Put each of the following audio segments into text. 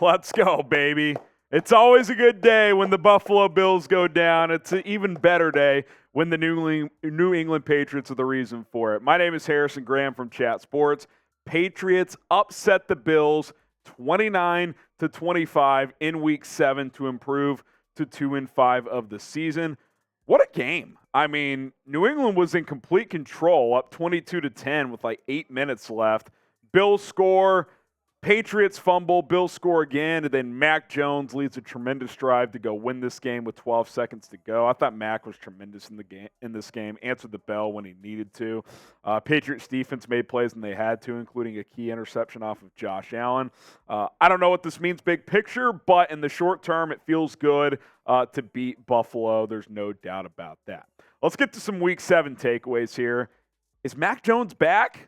Let's go, baby. It's always a good day when the Buffalo Bills go down. It's an even better day when the New England Patriots are the reason for it. My name is Harrison Graham from Chat Sports. Patriots upset the Bills 29-25 in Week 7 to improve to 2-5 of the season. What a game. I mean, New England was in complete control, up 22-10 with like 8 minutes left. Bills score, Patriots fumble, Bills score again, and then Mac Jones leads a tremendous drive to go win this game with 12 seconds to go. I thought Mac was tremendous in this game, answered the bell when he needed to. Patriots defense made plays when they had to, including a key interception off of Josh Allen. I don't know what this means big picture, but in the short term, it feels good to beat Buffalo. There's no doubt about that. Let's get to some Week 7 takeaways here. Is Mac Jones back?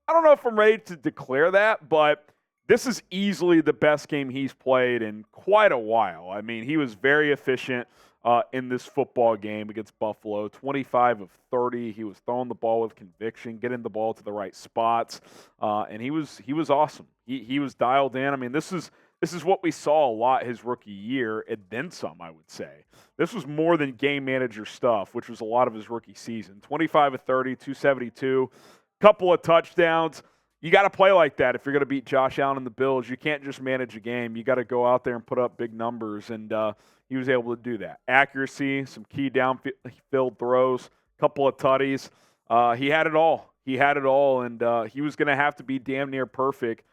I don't know if I'm ready to declare that, but this is easily the best game he's played in quite a while. I mean, he was very efficient in this football game against Buffalo. 25 of 30. He was throwing the ball with conviction, getting the ball to the right spots, and he was awesome. He was dialed in. I mean, this is what we saw a lot his rookie year, and then some, I would say. This was more than game manager stuff, which was a lot of his rookie season. 25 of 30, 272, couple of touchdowns. You got to play like that if you're going to beat Josh Allen and the Bills. You can't just manage a game. You got to go out there and put up big numbers, and he was able to do that. Accuracy, some key downfield throws, couple of tutties. He had it all. And he was going to have to be damn near perfect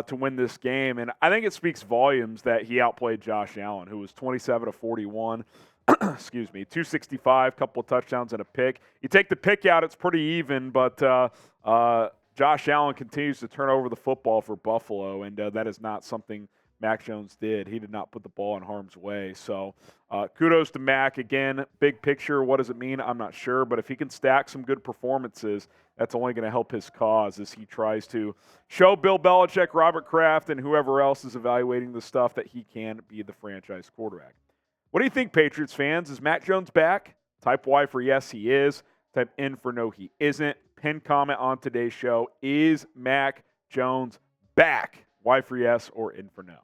to win this game. And I think it speaks volumes that he outplayed Josh Allen, who was 27 of 41. 265, couple of touchdowns and a pick. You take the pick out, it's pretty even, but Josh Allen continues to turn over the football for Buffalo, and that is not something Mac Jones did. He did not put the ball in harm's way. So kudos to Mac. Again, big picture, what does it mean? I'm not sure, but if he can stack some good performances, that's only going to help his cause as he tries to show Bill Belichick, Robert Kraft, and whoever else is evaluating the stuff that he can be the franchise quarterback. What do you think, Patriots fans? Is Mac Jones back? Type Y for yes, he is. Type N for no, he isn't. Pin comment on today's show. Is Mac Jones back? Y for yes or N for no?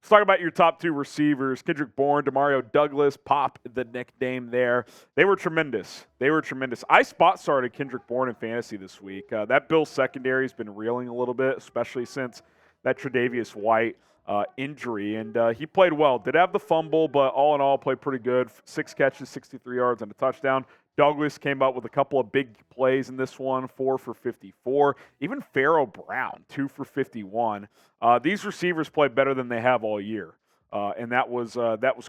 Let's talk about your top 2 receivers. Kendrick Bourne, Demario Douglas, Pop, the nickname there. They were tremendous. I spot started Kendrick Bourne in fantasy this week. That Bills secondary has been reeling a little bit, especially since that Tre'Davious White injury, and he played well. Did have the fumble, but all in all, played pretty good. 6 catches, 63 yards, and a touchdown. Douglas came up with a couple of big plays in this one, 4 for 54. Even Pharaoh Brown, 2 for 51. These receivers played better than they have all year, and that was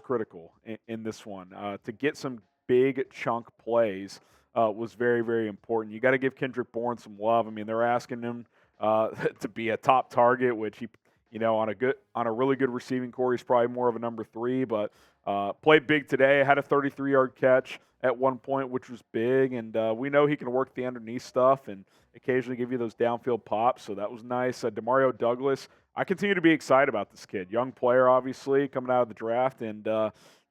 critical in this one. To get some big chunk plays was very, very important. You got to give Kendrick Bourne some love. I mean, they're asking him to be a top target, which he, on a really good receiving core, he's probably more of a number 3, but played big today. Had a 33-yard catch at one point, which was big, and we know he can work the underneath stuff and occasionally give you those downfield pops, so that was nice. Demario Douglas, I continue to be excited about this kid. Young player, obviously, coming out of the draft, and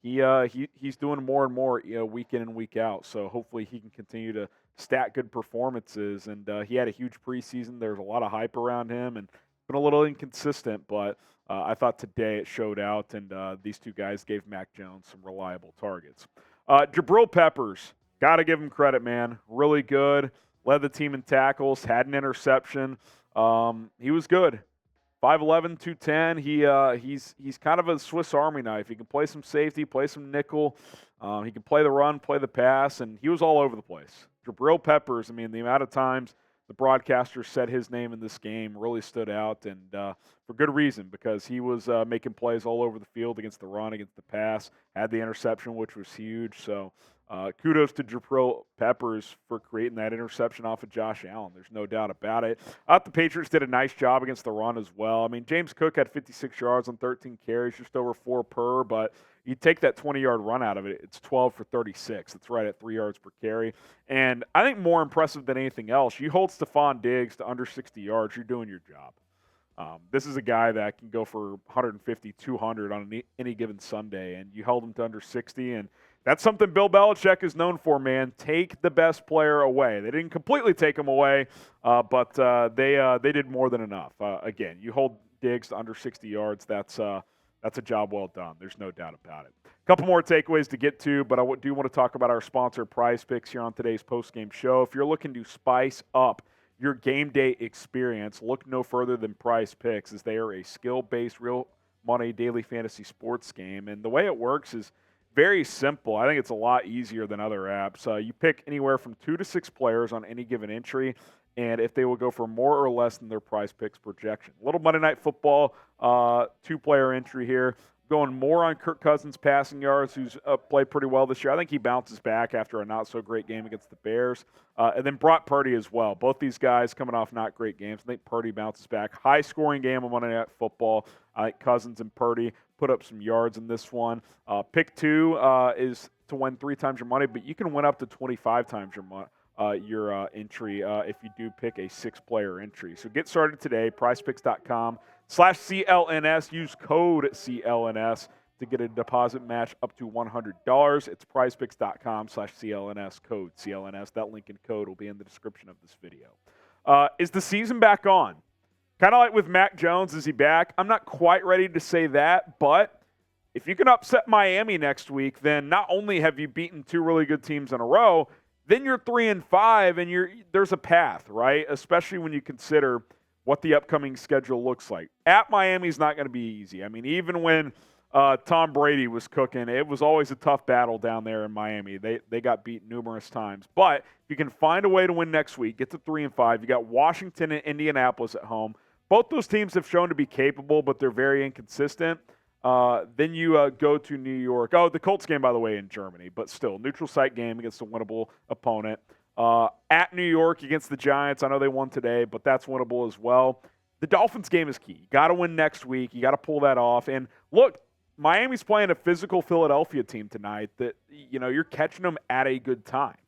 he's doing more and more week in and week out, so hopefully he can continue to stack good performances, and he had a huge preseason. There's a lot of hype around him, and been a little inconsistent, but I thought today it showed out, and these 2 guys gave Mac Jones some reliable targets. Jabril Peppers, got to give him credit, man. Really good. Led the team in tackles, had an interception. He was good. 5'11", 210. He's kind of a Swiss Army knife. He can play some safety, play some nickel. He can play the run, play the pass, and he was all over the place. Jabril Peppers, I mean, the amount of times the broadcaster said his name in this game really stood out, and for good reason, because he was making plays all over the field against the run, against the pass, had the interception, which was huge. So kudos to Jabril Peppers for creating that interception off of Josh Allen. There's no doubt about it. I thought the Patriots did a nice job against the run as well. I mean, James Cook had 56 yards on 13 carries, just over 4 per, but you take that 20-yard run out of it, it's 12 for 36. It's right at 3 yards per carry. And I think more impressive than anything else, you hold Stephon Diggs to under 60 yards, you're doing your job. This is a guy that can go for 150, 200 on any given Sunday, and you held him to under 60, and that's something Bill Belichick is known for, man. Take the best player away. They didn't completely take him away, but they did more than enough. Again, you hold Diggs to under 60 yards. That's a job well done. There's no doubt about it. A couple more takeaways to get to, but I do want to talk about our sponsor, Prize Picks, here on today's postgame show. If you're looking to spice up your game day experience, look no further than Prize Picks, as they are a skill-based, real money daily fantasy sports game. And the way it works is very simple. I think it's a lot easier than other apps. You pick anywhere from 2 to 6 players on any given entry, and if they will go for more or less than their Prize Picks projection. Little Monday Night Football, 2-player entry here. Going more on Kirk Cousins' passing yards, who's played pretty well this year. I think he bounces back after a not-so-great game against the Bears. And then Brock Purdy as well. Both these guys coming off not great games. I think Purdy bounces back. High-scoring game on Monday Night Football. I think Cousins and Purdy put up some yards in this one. Pick 2 is to win 3 times your money, but you can win up to 25 times your entry if you do pick a 6-player entry. So get started today, prizepicks.com/CLNS. Use code CLNS to get a deposit match up to $100. It's prizepicks.com/CLNS, code CLNS. That link and code will be in the description of this video. Is the season back on? Kind of like with Mac Jones, is he back? I'm not quite ready to say that, but if you can upset Miami next week, then not only have you beaten 2 really good teams in a row, then you're 3-5, and there's a path, right? Especially when you consider what the upcoming schedule looks like. At Miami is not going to be easy. I mean, even when Tom Brady was cooking, it was always a tough battle down there in Miami. They got beat numerous times. But if you can find a way to win next week, get to 3-5. You got Washington and Indianapolis at home. Both those teams have shown to be capable, but they're very inconsistent. Then you go to New York. Oh, the Colts game, by the way, in Germany, but still, neutral site game against a winnable opponent. At New York against the Giants, I know they won today, but that's winnable as well. The Dolphins game is key. You got to win next week. You got to pull that off. And look, Miami's playing a physical Philadelphia team tonight that, you're catching them at a good time.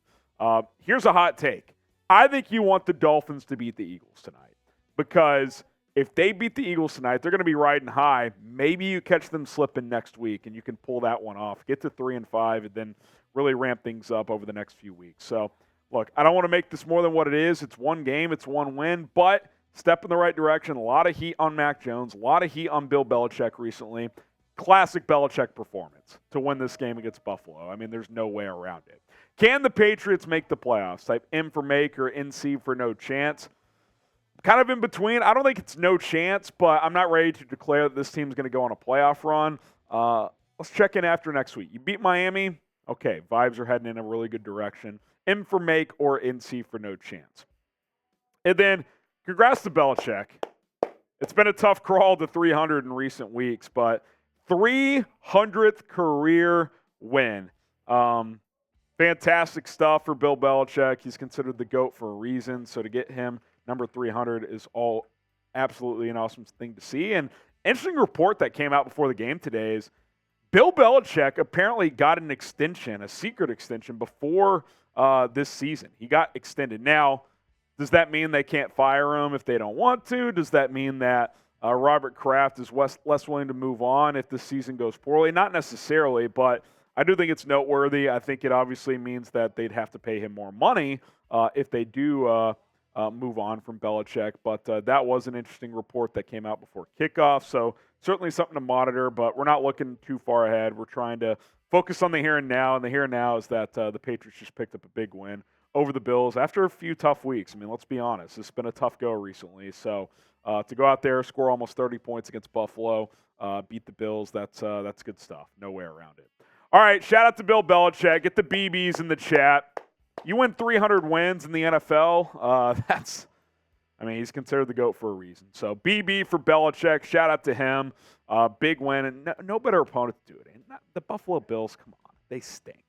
Here's a hot take. I think you want the Dolphins to beat the Eagles tonight, because if they beat the Eagles tonight, they're going to be riding high. Maybe you catch them slipping next week, and you can pull that one off. Get to 3-5, and then really ramp things up over the next few weeks. So, look, I don't want to make this more than what it is. It's one game. It's one win. But step in the right direction. A lot of heat on Mac Jones. A lot of heat on Bill Belichick recently. Classic Belichick performance to win this game against Buffalo. I mean, there's no way around it. Can the Patriots make the playoffs? Type M for make or NC for no chance. Kind of in between. I don't think it's no chance, but I'm not ready to declare that this team's going to go on a playoff run. Let's check in after next week. You beat Miami? Okay, vibes are heading in a really good direction. M for make or NC for no chance. And then, congrats to Belichick. It's been a tough crawl to 300 in recent weeks, but 300th career win. Fantastic stuff for Bill Belichick. He's considered the GOAT for a reason, so to get him number 300 is all absolutely an awesome thing to see. And interesting report that came out before the game today is Bill Belichick apparently got an extension, a secret extension, before this season. He got extended. Now, does that mean they can't fire him if they don't want to? Does that mean that Robert Kraft is less willing to move on if the season goes poorly? Not necessarily, but I do think it's noteworthy. I think it obviously means that they'd have to pay him more money if they do move on from Belichick. But that was an interesting report that came out before kickoff. So certainly something to monitor, but we're not looking too far ahead. We're trying to focus on the here and now, and the here and now is that the Patriots just picked up a big win over the Bills after a few tough weeks. I mean, let's be honest. It's been a tough go recently. So to go out there, score almost 30 points against Buffalo, beat the Bills, that's good stuff. No way around it. All right, shout out to Bill Belichick. Get the BBs in the chat. You win 300 wins in the NFL. He's considered the GOAT for a reason. So BB for Belichick. Shout out to him. Big win. And no better opponent to do it. And the Buffalo Bills, come on. They stink.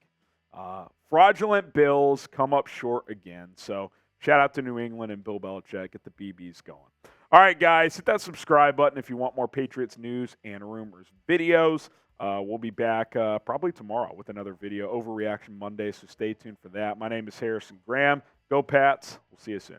Fraudulent Bills come up short again. So shout out to New England and Bill Belichick. Get the BBs going. All right, guys. Hit that subscribe button if you want more Patriots news and rumors videos. We'll be back probably tomorrow with another video, Overreaction Monday, so stay tuned for that. My name is Harrison Graham. Go Pats. We'll see you soon.